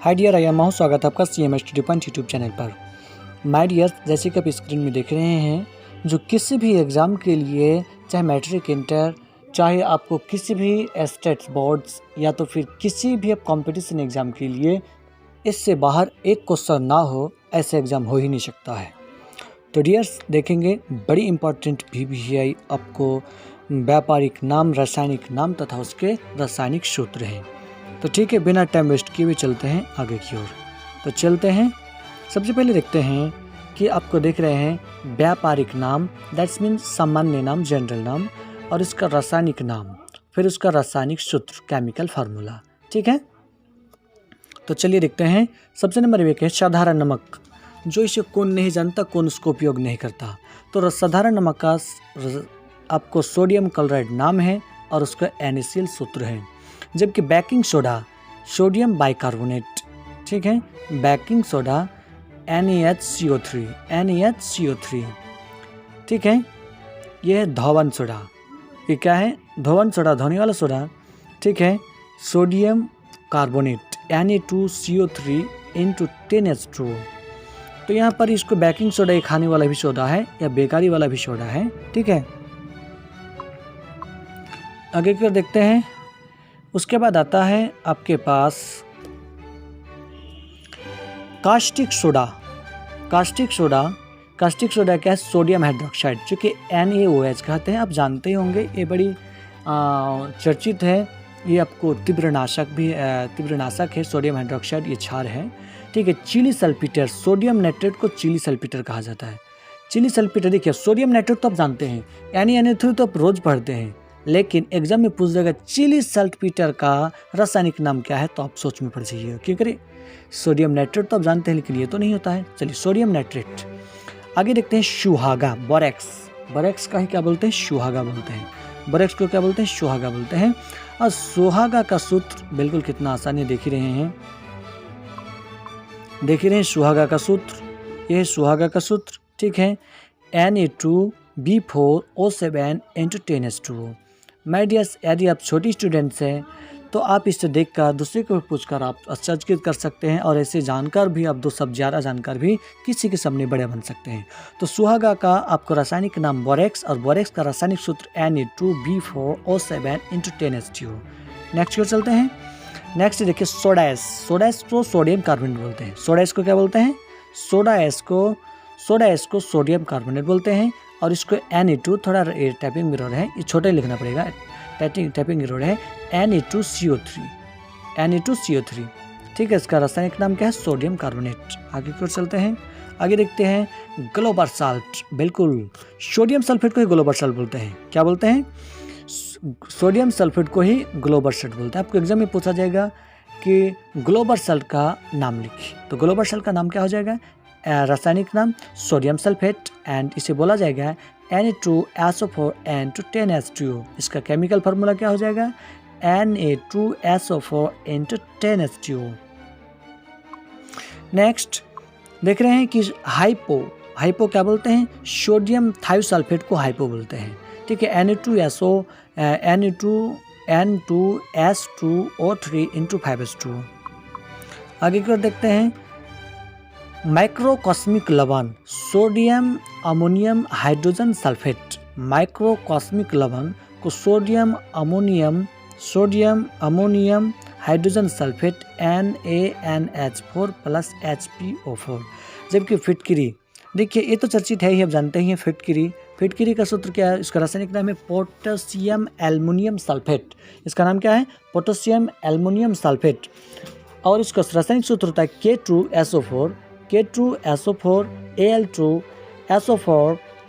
Hi dear, I am माहू। स्वागत है आपका CMS study point YouTube channel पर। माय डियर, जैसे कि आप स्क्रीन में देख रहे हैं, जो किसी भी एग्ज़ाम के लिए, चाहे मैट्रिक, इंटर, चाहे आपको किसी भी स्टेट बोर्ड्स या तो फिर किसी भी कंपटीशन एग्ज़ाम के लिए इससे बाहर एक क्वेश्चन ना हो, ऐसे एग्ज़ाम हो ही नहीं सकता है। तो डियर्स, देखेंगे बड़ी इंपॉर्टेंट VBCI आपको व्यापारिक नाम, रासायनिक नाम तथा उसके रासायनिक सूत्र हैं। तो ठीक है, बिना टाइम वेस्ट किए हुए चलते हैं आगे की ओर। तो चलते हैं, सबसे पहले देखते हैं कि आपको देख रहे हैं व्यापारिक नाम, दैट्स मीन सामान्य नाम, जनरल नाम, और इसका रासायनिक नाम, फिर उसका रासायनिक सूत्र, केमिकल फार्मूला। ठीक है, तो चलिए देखते हैं। सबसे नंबर 1 है साधारण नमक। जो इसे कौन नहीं जानता, कौन उसको उपयोग नहीं करता। तो साधारण नमक का आपको सोडियम क्लोराइड नाम है और उसका NaCl सूत्र है। जबकि बेकिंग सोडा, सोडियम बाइकार्बोनेट, ठीक है, बेकिंग सोडा NaHCO3, ठीक है, यह है धोवन सोडा। ये क्या है? धोवन सोडा, धोने वाला सोडा, ठीक है। Sodium carbonate Na2CO3 × 10H2। तो यहाँ पर इसको बेकिंग सोडा ये खाने वाला भी सोडा है या बेकारी वाला भी सोडा है, ठीक है। आगे की ओर देखते हैं। उसके बाद आता है आपके पास कास्टिक सोडा। कास्टिक सोडा क्या है? सोडियम हाइड्रोक्साइड, जो कि NaOH कहते हैं। आप जानते ही होंगे, ये बड़ी चर्चित है। ये आपको तीव्रनाशक है। सोडियम हाइड्रोक्साइड ये क्षार है, ठीक है। चिली सल्फेट, सोडियम नाइट्रेट को चिली सल्फेट कहा जाता है। चिली सल्फेट, देखिए सोडियम नाइट्रेट तो आप जानते हैं, Na2 तो आप रोज पढ़ते हैं, लेकिन एग्जाम में पूछ देगा चिली सल्फेट का रासायनिक नाम क्या है, तो आप सोच में पड़ जाइए। क्यों करें? सोडियम नाइट्रेट तो आप जानते हैं, लेकिन ये तो नहीं होता है। चलिए, सोडियम नाइट्रेट। आगे देखते हैं सुहागा, बोरेक्स। बोरेक्स का ही क्या बोलते हैं? सुहागा बोलते हैं। बोरेक्स को क्या बोलते हैं? सुहागा बोलते हैं। और सुहागा का सूत्र बिल्कुल कितना आसान है, देख ही रहे हैं सुहागा का सूत्र। यह है सुहागा का सूत्र, ठीक है। Na2B4O7 × 10H2। माय डियर्स, यदि आप छोटी स्टूडेंट्स हैं तो आप इससे देखकर दूसरे को पूछकर आप आश्चर्यचकित कर सकते हैं, और ऐसे जानकर भी आप 2 शब्द ज़्यादा जानकर भी किसी के सामने बड़े बन सकते हैं। तो सुहागा का आपको रासायनिक नाम बोरेक्स, और बोरेक्स का रासायनिक सूत्र Na2B4O7 × 10H2। नेक्स्ट की ओर चलते हैं। नेक्स्ट देखिए सोडा एस को सोडियम कार्बोनेट बोलते हैं। सोडा एस को क्या बोलते हैं? सोडा एस को सोडियम कार्बोनेट बोलते हैं। और इसको Na2, थोड़ा टाइपिंग एरर है, ये छोटा ही लिखना पड़ेगा, टाइपिंग एरर है, Na2CO3, ठीक है। इसका रासायनिक नाम क्या है? Sodium carbonate. आगे की ओर चलते हैं। आगे देखते हैं ग्लोबल साल्ट। बिल्कुल, सोडियम सल्फेट को ही ग्लोबल साल्ट बोलते हैं। क्या बोलते हैं? सोडियम सल्फेट को ही ग्लोबल साल्ट बोलते हैं। आपको एग्जाम में पूछा जाएगा कि ग्लोबल साल्ट का नाम लिखिए, तो ग्लोबल साल्ट का नाम क्या हो जाएगा? रासायनिक नाम सोडियम सल्फेट, एंड इसे बोला जाएगा Na2SO4 × 10H2। इसका केमिकल फार्मूला क्या हो जाएगा? Na2SO4 × 10H2। नेक्स्ट देख रहे हैं कि हाइपो क्या बोलते हैं? सोडियम थायोसल्फेट को हाइपो बोलते हैं, ठीक है। N2SO3 × 5H2। आगे की ओर देखते हैं माइक्रोकॉस्मिक लवण, सोडियम अमोनियम हाइड्रोजन सल्फेट। माइक्रोकॉस्मिक लवण को sodium ammonium hydrogen sulphate NaNH4 + HPO4। जबकि फिटकिरी, देखिए ये तो चर्चित है ही, आप जानते ही हैं। फिटकिरी का सूत्र क्या है? इसका रासायनिक नाम है पोटेशियम एल्युमिनियम सल्फेट। इसका नाम क्या है? Potassium aluminium sulphate. और इसका रासायनिक सूत्र होता है K2SO4 Al2SO4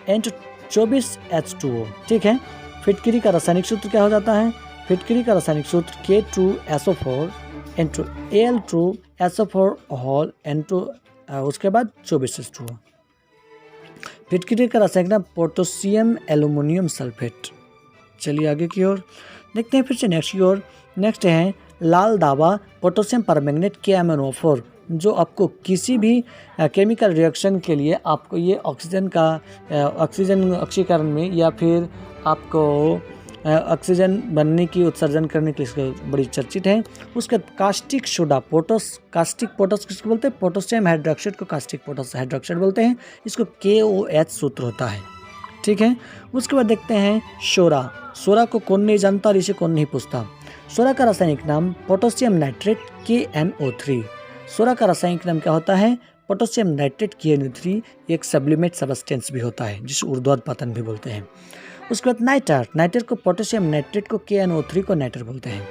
× 24H2O, ठीक है। फिटकिरी का रासायनिक सूत्र क्या हो जाता है? फिटकिरी का रासायनिक सूत्र K2SO4 × Al2SO4 उसके बाद 24H2O। फिटकिरी का रासायनिक नाम पोटेशियम एल्युमिनियम सल्फेट। चलिए आगे की ओर देखते हैं फिर से नेक्स्ट की ओर। नेक्स्ट है लाल दावा, पोटेशियम परमैंगनेट KMnO4, जो आपको किसी भी केमिकल रिएक्शन के लिए आपको ये ऑक्सीजन ऑक्सीकरण में, या फिर आपको ऑक्सीजन बनने की उत्सर्जन करने के लिए इसको बड़ी चर्चित है। उसके बाद कास्टिक सोडा कास्टिक पोटस किसको बोलते हैं? पोटेशियम हाइड्रोक्साइड को कास्टिक पोटस हाइड्रोक्साइड बोलते हैं। इसको KOH सूत्र होता है, ठीक है। उसके बाद देखते हैं सोरा को कौन नहीं जानता और इसे कौन नहीं पूछता। सोरा का रासायनिक नाम पोटेशियम नाइट्रेट KNO3। सोरा का रासायनिक नाम क्या होता है? पोटेशियम नाइट्रेट KNO3 एक सब्लिमेट सब्सटेंस भी होता है जिसे ऊर्ध्वपातन भी बोलते हैं। उसके बाद नाइटर को पोटेशियम नाइट्रेट को KNO3 को नाइटर बोलते हैं।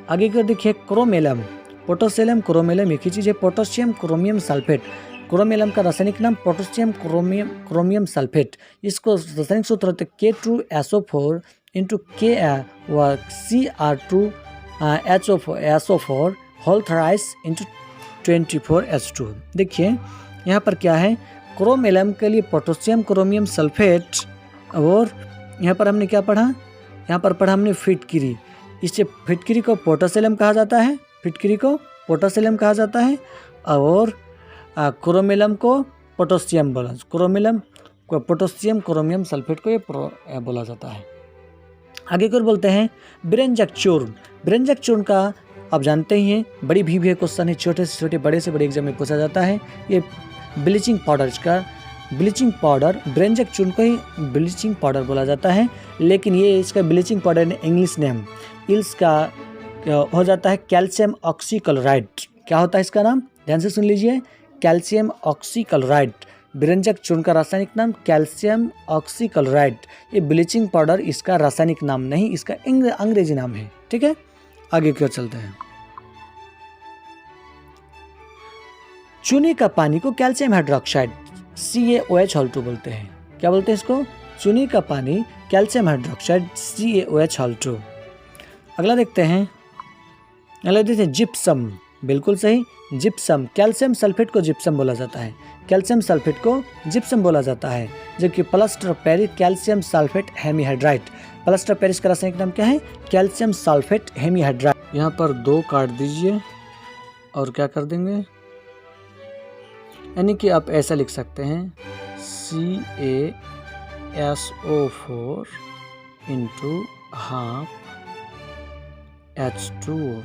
आगे को देखिए क्रोमेलम, पोटेशियम क्रोमेलम एक ही चीज है। पोटेशियम क्रोमियम सल्फेट, क्रोमेलम का रासायनिक नाम पोटेशियम क्रोमियम सल्फेट। इसको रासायनिक सूत्र होते K2SO4 into CR2SO4 whole thrice into 24H2। देखिए यहाँ पर क्या है, क्रोमेलम के लिए पोटेशियम क्रोमियम सल्फेट, और यहाँ पर हमने क्या पढ़ा? यहाँ पर पढ़ा हमने फिटकिरी। इससे फिटकिरी को पोटेशियम कहा जाता है, फिटकिरी को पोटेशियम कहा जाता है, और क्रोमेलम को पोटेशियम बोला, क्रोमेलम को पोटेशियम क्रोमियम सल्फेट को ये बोला जाता है। आगे को बोलते हैं ब्रेंजक चूर्ण। ब्रेंजक चूर्ण का आप जानते ही हैं, बड़ी भी क्वेश्चन है, छोटे से छोटे बड़े से बड़े एग्जाम में पूछा जाता है। ये ब्लीचिंग पाउडर, इसका ब्लीचिंग पाउडर, ब्रेंजक चूर्ण को ही ब्लीचिंग पाउडर बोला जाता है, लेकिन ये इसका ब्लीचिंग पाउडर ने इंग्लिश नेम इसका हो जाता है कैल्शियम ऑक्सीक्लोराइड। क्या होता है इसका नाम? ध्यान से सुन लीजिए, कैल्शियम ऑक्सीक्लोराइड। ब्रेंजक चूर्ण का रासायनिक नाम कैल्शियम ऑक्सीक्लोराइड। ये ब्लीचिंग पाउडर इसका रासायनिक नाम नहीं, इसका अंग्रेजी नाम है, ठीक है। आगे क्यों चलते हैं। चूने का पानी को कैल्शियम हाइड्रोक्साइड CaOH बोलते हैं। क्या बोलते हैं इसको? चूने का पानी कैल्शियम हाइड्रोक्साइड CaOH। अगला देखते हैं, जिप्सम। बिल्कुल सही, जिप्सम। कैल्शियम सल्फेट को जिप्सम बोला जाता है, कैल्शियम सल्फेट को जिप्सम बोला जाता है। जबकि plaster of Paris calcium sulphate hemihydrate. Plaster of Paris का रासायनिक नाम क्या है? Calcium sulphate hemihydrate. यहाँ पर 2 काट दीजिए और क्या कर देंगे, यानी कि आप ऐसा लिख सकते हैं CaSO4 इंटू हाफ H2O,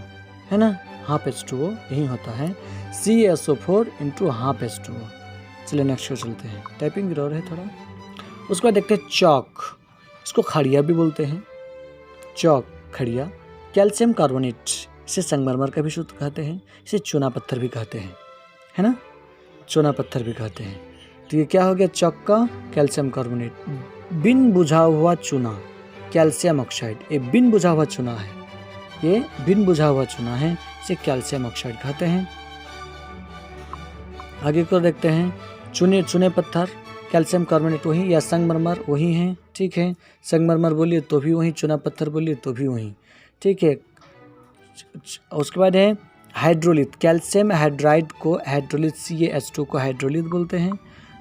है ना, हाफ H2O यही होता है, CaSO4 इंटू हाफ H2O। चलिए नेक्स्ट को चलते हैं, टाइपिंग एरर है थोड़ा। उसके बाद देखते हैं चौक, इसको खड़िया भी बोलते हैं, चौक खड़िया। कैल्शियम कार्बोनेट, इसे संगमरमर का भी शुद्ध कहते हैं, इसे चूना पत्थर भी कहते हैं, है ना, चूना पत्थर भी कहते हैं। तो ये क्या हो गया चौक का? Calcium carbonate. बिन बुझा हुआ चूना, कैल्शियम ऑक्साइड। ये बिन बुझा हुआ चूना है, ये बिन बुझा हुआ चूना है, इसे कैल्शियम ऑक्साइड कहते हैं। आगे को देखते हैं, चूने पत्थर, कैल्शियम कार्बोनेट वही, या संगमरमर वही है, ठीक है। संगमरमर बोलिए तो भी वही, चूना पत्थर बोलिए तो भी वही, ठीक है। उसके बाद है हाइड्रोलिथ, कैल्शियम हाइड्राइड को हाइड्रोलिथ, CaH2 को हाइड्रोलिथ बोलते हैं।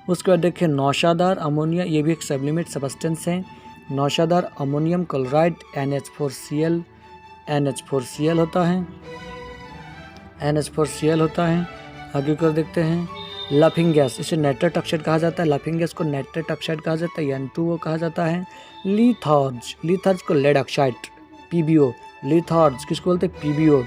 उसके बाद देखिए नौशादार अमोनिया, ये भी एक सब्लिमेट सब्सटेंस है। नौशादार अमोनियम क्लोराइड NH4Cl होता है, NH4Cl होता है। आगे कर देखते हैं लाफिंग गैस, इसे नाइट्रेट ऑक्साइड कहा जाता है, लाफिंग गैस को नाइट्रेट ऑक्साइड कहा जाता है, N2O कहा जाता है। लिथॉर्ज को लेड ऑक्साइड PbO, लिथॉर्ज किसको बोलते हैं? PbO।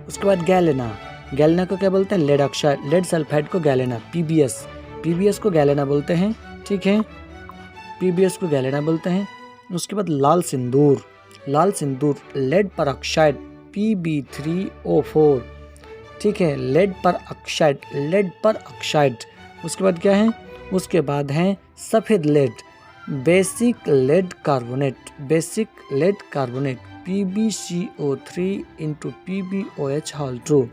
उसके बाद गैलेना को क्या बोलते हैं? लेड ऑक्साइड, लेड सल्फाइड को गैलेना, PbS को गैलेना बोलते हैं, ठीक है, PbS को गैलेना बोलते हैं। उसके बाद लाल सिंदूर, लेड पर ऑक्साइड Pb3O4, ठीक है, लेड पर ऑक्साइड। उसके बाद क्या है? उसके बाद है सफ़ेद lead, basic lead carbonate, PbCO3 into PbOH2।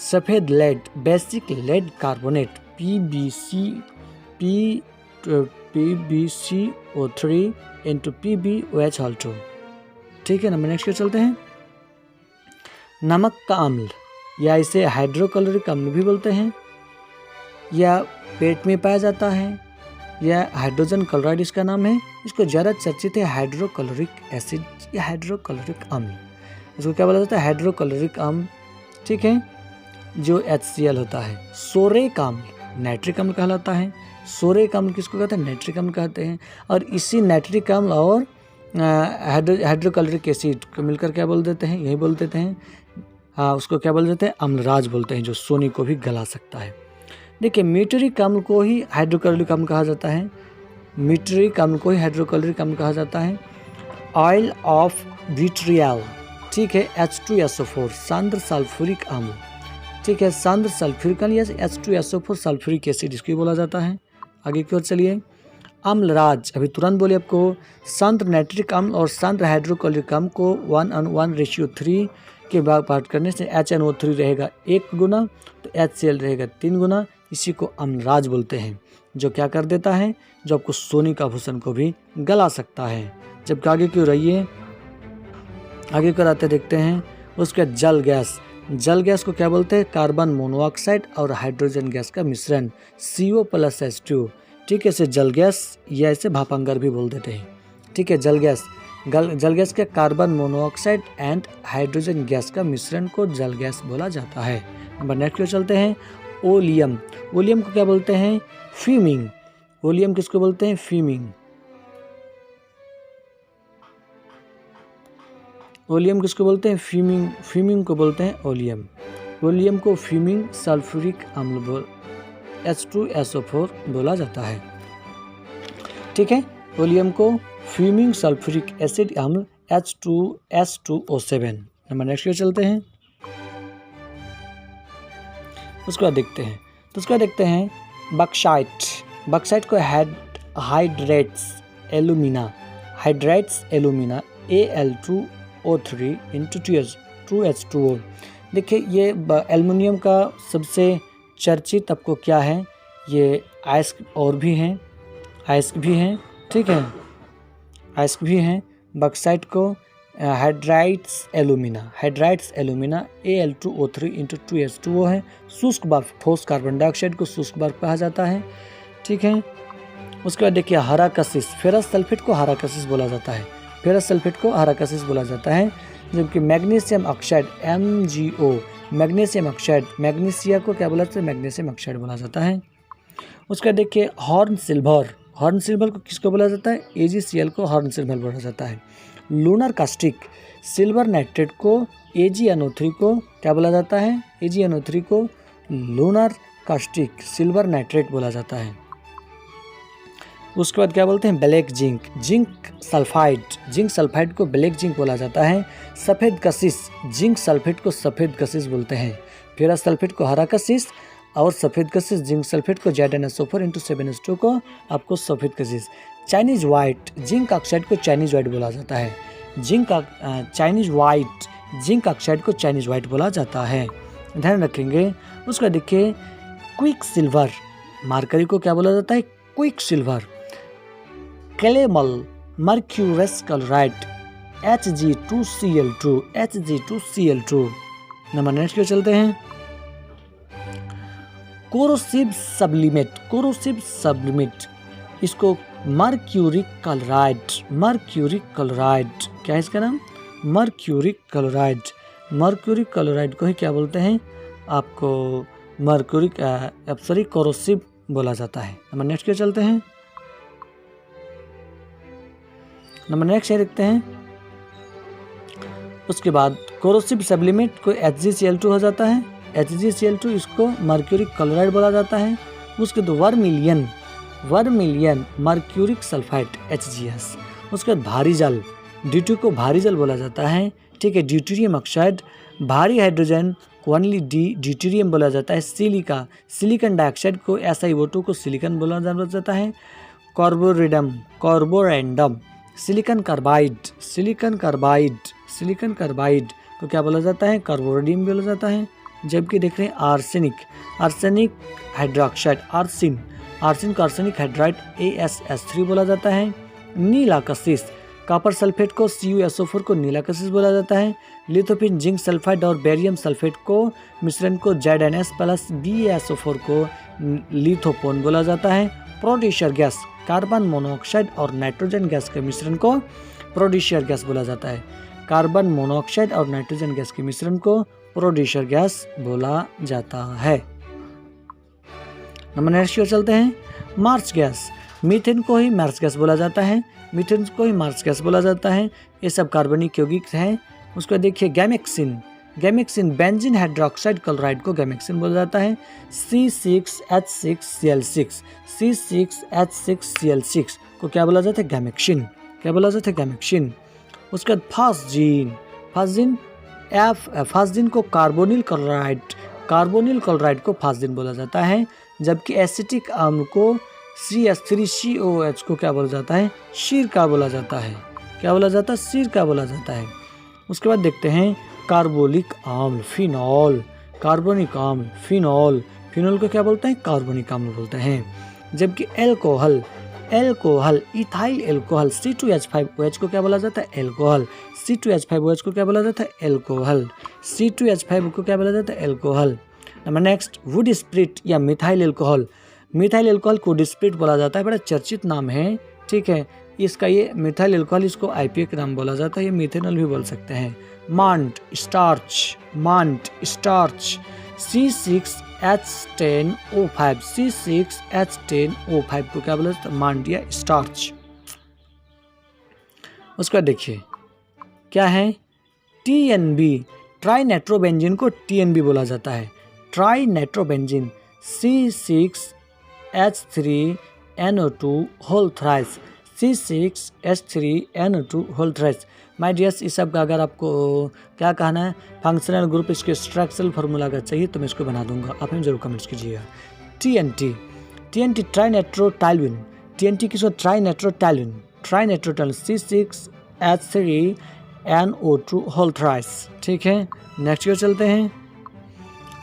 सफ़ेद lead, basic lead carbonate, PbCO3 into PbOH2, ठीक है। नंबर नेक्स्ट पे चलते हैं। नमक का अम्ल, या इसे हाइड्रोक्लोरिक अम्ल भी बोलते हैं, या पेट में पाया जाता है, या हाइड्रोजन क्लोराइड इसका नाम है। इसको ज़्यादा चर्चित है हाइड्रोक्लोरिक एसिड या हाइड्रोक्लोरिक अम्ल, इसको क्या बोला जाता है? हाइड्रोक्लोरिक अम्ल, ठीक है, जो HCl होता है। सोरेक अम्ल नाइट्रिक अम्ल कहलाता है, सोरेक अम्ल किसको कहते हैं? नाइट्रिक अम्ल कहते हैं। और इसी नाइट्रिक अम्ल और हाइड्रोक्लोरिक एसिड को मिलकर क्या बोल देते हैं? यही बोल देते हैं, हाँ, उसको क्या बोल देते हैं? अम्लराज बोलते हैं, जो सोने को भी गला सकता है। देखिए, मीटरिक अम्ल को ही हाइड्रोक्लोरिक अम्ल कहा जाता है, मीटरिक अम्ल को ही हाइड्रोक्लोरिक अम्ल कहा जाता है। ऑयल ऑफ विट्रियल, ठीक है, H2SO4 सांद्र सल्फ्यूरिक अम्ल, ठीक है, सांद्र सल्फ्यूरिक अम्ल या H2SO4 सल्फ्यूरिक एसिड इसको बोला जाता है। आगे की ओर चलिए। अम्लराज, अभी तुरंत बोले आपको, सांद्र नाइट्रिक अम्ल और सांद्र हाइड्रोक्लोरिक अम्ल को 1:1:3 के बाद पार्ट करने से HNO3 रहेगा 1 गुना, तो HCl रहेगा 3 गुना। इसी को अम्लराज बोलते हैं, जो क्या कर देता है? जो आपको सोने का आभूषण को भी गला सकता है। जबकि आगे क्यों रहिए, आगे कर आते देखते हैं। उसके जल गैस, जल गैस को क्या बोलते हैं? कार्बन मोनोऑक्साइड और हाइड्रोजन गैस का मिश्रण CO+H2, ठीक है, इसे जल गैस या इसे भापांगर भी बोल देते हैं, ठीक है। जल गैस के carbon monoxide and hydrogen gas का मिश्रण को जल गैस बोला जाता है। नंबर नेक्स्ट को चलते हैं। ओलियम, ओलियम को क्या बोलते हैं? फ्यूमिंग। ओलियम किसको बोलते हैं? फ्यूमिंग। ओलियम किसको बोलते हैं? फ्यूमिंग, फ्यूमिंग को बोलते हैं ओलियम। ओलियम को फ्यूमिंग सल्फ्यूरिक अम्ल H2SO4 बोला जाता है, ठीक है। ओलियम को फ्यूमिंग सल्फ्यूरिक एसिड अम्ल H2S2O7। नंबर नेक्स्ट पे चलते हैं। उसके बाद देखते हैं, तो उसके बाद देखते हैं बक्साइट। बक्साइट को हाइड्रेट्स एलुमिना Al2O3 × 2H2O। देखिए, ये एल्युमिनियम का सबसे चर्चित आपको क्या है? ये अयस्क और भी हैं, अयस्क भी हैं, ठीक है, अयस्क भी हैं। बक्साइट को हाइड्राइट्स एलुमिना Al2O3 × 2H2O है। शुष्क बर्फ, ठोस कार्बन डाइऑक्साइड को शुष्क बर्फ कहा जाता है, ठीक है। उसके बाद देखिए हरा कशिश, फेरस सल्फेट को हरा कशिश बोला जाता है, फेरस सल्फेट को हरा कशिश बोला जाता है। जबकि magnesium oxide MgO, magnesium oxide, magnesia को क्या बोला जाता है? मैग्नीशियम ऑक्साइड बोला जाता है। उसका देखिए हॉर्न सिल्वर, हॉर्न सिल्वर को किसको बोला जाता है? AgCl को हॉर्न सिल्वर बोला जाता है। लूनर कास्टिक, सिल्वर नाइट्रेट को AgNO3 को क्या बोला जाता है? AgNO3 को लूनर कास्टिक सिल्वर नाइट्रेट बोला जाता है। उसके बाद क्या बोलते हैं? ब्लैक जिंक, जिंक सल्फाइड को ब्लैक जिंक बोला जाता है। सफ़ेद कशिश, जिंक सल्फेट को सफ़ेद कशिश बोलते हैं। फेरस सल्फेट को हरा कशिश और सफ़ेद कशिश जिंक सल्फेट को ZnSO4 × 7H2 को आपको सफ़ेद कशिश। चाइनीज वाइट, जिंक ऑक्साइड को चाइनीज वाइट बोला जाता है। चाइनीज वाइट, जिंक ऑक्साइड को चाइनीज वाइट बोला जाता है, ध्यान रखेंगे। उसका देखिए क्विक सिल्वर, मार्करी को क्या बोला जाता है? Quick silver. Calomel mercurous chloride Hg2Cl2। Number next पे चलते हैं। कोरोसिव सब्लिमेट, इसको मर्क्यूरिक क्लोराइड क्या है इसका नाम? मर्क्यूरिक क्लोराइड को ही क्या बोलते हैं? आपको कोरोसिव बोला जाता है। नंबर नेक्स्ट पे चलते हैं। नंबर नेक्स्ट ये देखते हैं। उसके बाद कोरोसिव सब्लिमेट को HgCl2 हो जाता है, HgCl2 इसको मर्क्यूरिक क्लोराइड बोला जाता है। उसके बाद वर्मिलियन मर्क्यूरिक सल्फाइड HgS। उसके बाद भारी जल, D2 को भारी जल बोला जाता है, ठीक है। ड्यूटेरियम ऑक्साइड, भारी हाइड्रोजन को ओनली ड्यूटेरियम बोला जाता है। सिलिकॉन डाइऑक्साइड को SiO2 को सिलिकॉन बोला जाता है। कार्बोरेंडम, सिलिकॉन कार्बाइड को क्या बोला जाता है? कार्बोरेडियम बोला जाता है। जबकि देख रहे हैं आर्सेनिक हाइड्रोक्साइड, आर्सिन को आर्सेनिक हाइड्राइड AsH3 बोला जाता है। नीला कशिश, कॉपर सल्फेट को CuSO4 को नीला कशिश बोला जाता है। लिथोपिन, जिंक सल्फाइड और बेरियम सल्फेट को मिश्रण को ZnS+BaSO4 को लिथोपोन बोला जाता है। प्रोड्यूसर गैस, कार्बन मोनोऑक्साइड और नाइट्रोजन गैस के मिश्रण को प्रोड्यूसर गैस बोला जाता है। कार्बन मोनोऑक्साइड और नाइट्रोजन गैस के मिश्रण को प्रोड्यूसर गैस बोला जाता है। नंबर नेक्स्ट की ओर चलते हैं। मार्च गैस, मीथेन को ही मार्च गैस बोला जाता है, मीथेन को ही मार्च गैस बोला जाता है। ये सब कार्बनिक यौगिक हैं। उसको देखिए gammexane, gammexane benzene hydroxide chloride को गैमेक्सिन बोला जाता है। C6H6Cl6, C6H6Cl6 को क्या बोला जाता है? गैमेक्सिन। क्या बोला जाता है? गैमेक्सिन। उसके बाद फास्जीन, फास्जीन फास्जीन को कार्बोनिल क्लोराइड को फास्जीन बोला जाता है। जबकि एसिटिक अम्ल को CH3COH को क्या बोला जाता है? सिरका बोला जाता है। क्या बोला जाता है? सिरका बोला जाता है। उसके बाद देखते हैं कार्बोनिक अम्ल, फिनॉल, कार्बोनिक अम्ल, फिनॉल, फिनॉल को क्या बोलते हैं? कार्बोनिक अम्ल बोलते हैं। जबकि एल्कोहल, इथाइल एल्कोहल C2H5OH को क्या बोला जाता है? एल्कोहल। C2H5OH को क्या बोला जाता है? एल्कोहल। C2H5 को क्या बोला जाता है? Alcohol. Number next, would spirit या मिथाइल एल्कोहल, मिथाइल एल्कोहल को वुड स्प्रिट बोला जाता है। बड़ा चर्चित नाम है, ठीक है। इसका ये मिथाइल एल्कोहल, इसको IPA के नाम बोला जाता है। ये मिथेनॉल भी बोल सकते हैं। मांट स्टार्च, C6H10O5, C6H10O5 को क्या बोला जाता है? मांट या स्टार्च। उसका देखिए क्या है? TNB, ट्राई नाइट्रोबेंजीन को TNB बोला जाता है। Tri nitrobenzene C6H3NO2 whole thrice, C6H3NO2 whole thrice. My dears, इस सब का अगर आपको क्या कहना है, फंक्शनल ग्रुप, इसके स्ट्रक्चरल फार्मूला अगर चाहिए तो मैं इसको बना दूंगा, आप हमें जरूर कमेंट्स कीजिएगा। TNT ट्राइनाइट्रोटाइलिन, TNT किसको? ट्राइनाइट्रोटाइलिन, C6H3NO2 होल थ्राइस, ठीक है। नेक्स्ट ईयर चलते हैं।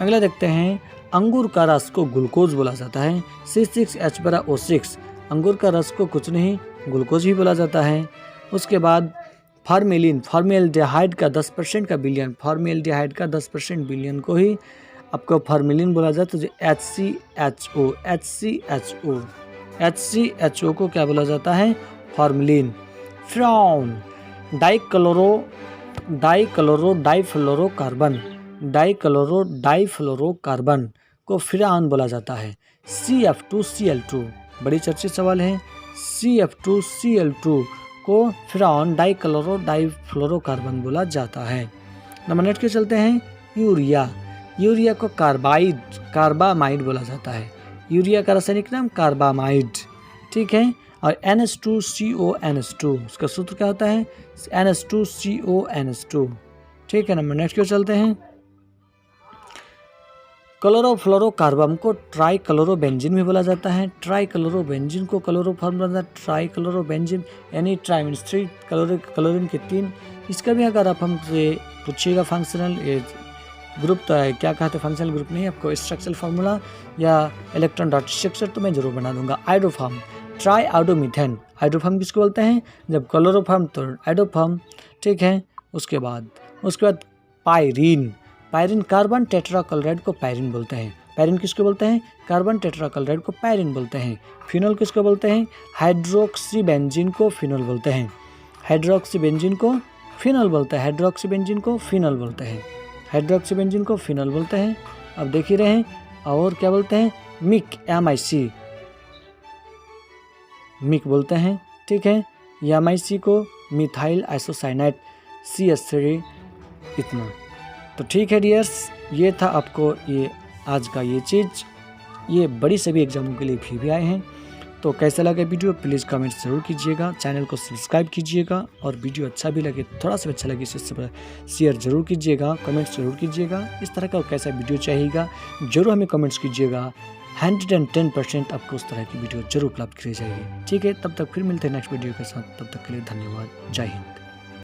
अगला देखते हैं, अंगूर का रस को ग्लूकोज बोला जाता है। C6H12O6, अंगूर का रस को कुछ नहीं ग्लूकोज ही बोला जाता है। उसके बाद फॉर्मेल्डिहाइड का 10% का बिलियन, फॉर्मेल्डिहाइड का 10% बिलियन को ही आपको फॉर्मेलिन बोला जाता है। जो HCHO को क्या बोला जाता है? फॉर्मेलिन। फ्राउन, डाइक्लोरोडाइफ्लोरोकार्बन को फ्राउन बोला जाता है। CF2Cl2, बड़ी चर्चित सवाल है। CF2Cl2 को फ्राउन डाइक्लोरोडाइफ्लोरोकार्बन बोला जाता है। नंबर 8 के चलते हैं। यूरिया को कार्बामाइड बोला जाता है। यूरिया का रासायनिक नाम कार्बामाइड, ठीक है। और NH2CONH2, उसका सूत्र क्या होता है? NH2CONH2, ठीक है। नंबर नेक्स्ट की ओर चलते हैं। क्लोरोफ्लोरोकार्बन को ट्राइक्लोरोबेंजीन भी बोला जाता है। ट्राइक्लोरोबेंजीन को क्लोरोफॉर्म बोला जाता है, ट्राइक्लोरोबेंजीन, यानी ट्राई मीन्स 3, क्लोरीन के 3। इसका भी अगर आप हमसे पूछिएगा फंक्शनल ग्रुप तो है, क्या कहते हैं फंक्शनल ग्रुप नहीं, आपको स्ट्रक्चरल फार्मूला या इलेक्ट्रॉन डॉट स्ट्रक्चर तो मैं जरूर बना दूंगा। आइडोफॉर्म, ट्राई आइडोमीथेन, आइडोफॉर्म किसको बोलते हैं? जब क्लोरोफॉर्म तो आइडोफॉर्म, ठीक है। उसके बाद पायरीन, कार्बन टेट्राक्लोराइड को पायरीन बोलते हैं। पायरीन किसको बोलते हैं? कार्बन टेट्राक्लोराइड को पायरीन बोलते हैं। फिनोल किसको बोलते हैं? हाइड्रोक्सीबेंजीन को फिनोल बोलते हैं। हाइड्रोक्सीबेंजीन को फिनोल बोलते हैं। हाइड्रोक्सीबेंजीन को फिनोल बोलते हैं। हाइड्रोक्सीबेंजीन को फिनोल बोलते हैं। अब देख ही रहे हैं। और क्या बोलते हैं? MIC मिक बोलते हैं, ठीक है। MIC को मिथाइल आइसोसाइनाइड CH3, इतना तो ठीक है डियर्स। ये था आपको ये आज का ये चीज़, ये बड़ी सभी एग्जामों के लिए भी आए हैं। तो कैसा लगा वीडियो प्लीज़ कमेंट ज़रूर कीजिएगा, चैनल को सब्सक्राइब कीजिएगा और वीडियो अच्छा भी लगे, थोड़ा सा अच्छा लगे इसे शेयर जरूर कीजिएगा, कमेंट्स जरूर कीजिएगा। इस तरह का कैसा वीडियो चाहिएगा जरूर हमें कमेंट्स कीजिएगा। 110% आपको उस तरह की वीडियो जरूर उपलब्ध की जाएगी, ठीक है। तब तक फिर मिलते हैं नेक्स्ट वीडियो के साथ, तब तक के लिए धन्यवाद। जय हिंद।